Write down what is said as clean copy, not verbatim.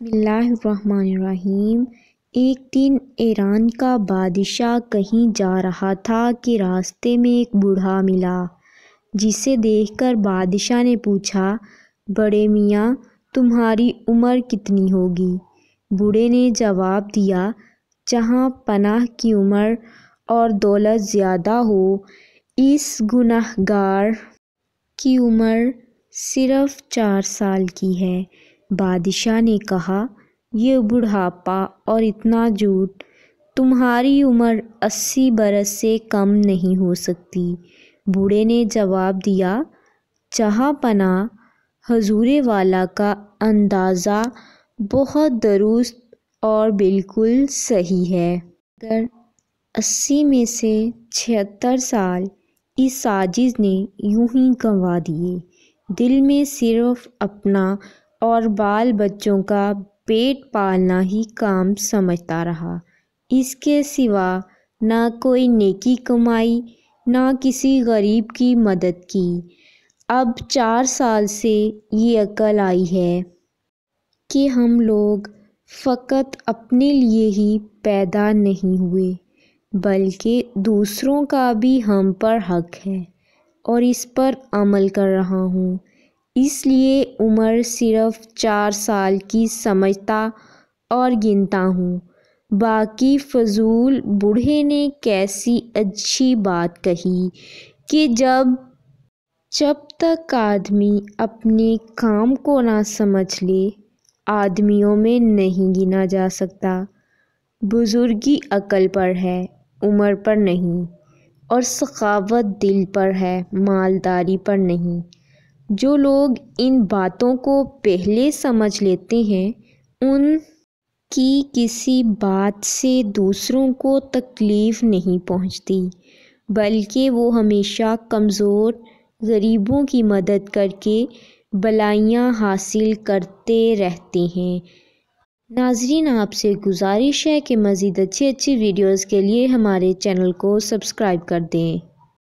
بسم اللہ الرحمن الرحیم۔ ایک دن ایران کا بادشاہ کہیں جا رہا تھا کہ راستے میں ایک بوڑھا ملا، جسے دیکھ کر بادشاہ نے پوچھا، بڑے میاں تمہاری عمر کتنی ہوگی؟ بوڑھے نے جواب دیا، جہاں پناہ کی عمر اور دولت زیادہ ہو، اس گنہگار کی عمر صرف 4 سال کی ہے۔ بادشاہ نے کہا، یہ بڑھاپا اور اتنا جھوٹ! تمہاری عمر 80 برس سے کم نہیں ہو سکتی۔ بوڑھے نے جواب دیا، جہاں پناہ حضور والا کا اندازہ بہت درست اور بالکل صحیح ہے۔ مگر 80 میں سے 76 سال اس عاجز نے یوں ہی گنوا دیے، دل میں صرف اپنا اور بال بچوں کا پیٹ پالنا ہی کام سمجھتا رہا، اس کے سوا نہ کوئی نیکی کمائی، نہ کسی غریب کی مدد کی۔ اب 4 سال سے یہ عقل آئی ہے کہ ہم لوگ فقط اپنے لیے ہی پیدا نہیں ہوئے، بلکہ دوسروں کا بھی ہم پر حق ہے، اور اس پر عمل کر رہا ہوں۔ اس لیے عمر صرف 4 سال کی سمجھتا اور گنتا ہوں۔ باقی فضول! بوڑھے نے کیسی اچھی بات کہی کہ جب تک آدمی اپنے کام کو نہ سمجھ لے، آدمیوں میں نہیں گنا جا سکتا۔ بزرگی عقل پر ہے، عمر پر نہیں، اور سخاوت دل پر ہے، مالداری پر نہیں۔ جو لوگ ان باتوں کو پہلے سمجھ لیتے ہیں، ان کی کسی بات سے دوسروں کو تکلیف نہیں پہنچتی، بلکہ وہ ہمیشہ کمزور غریبوں کی مدد کر کے بھلائیاں حاصل کرتے رہتے ہیں۔ ناظرین، آپ سے گزارش ہے کہ مزید اچھی ویڈیوز کے لیے ہمارے چینل کو سبسکرائب کر دیں۔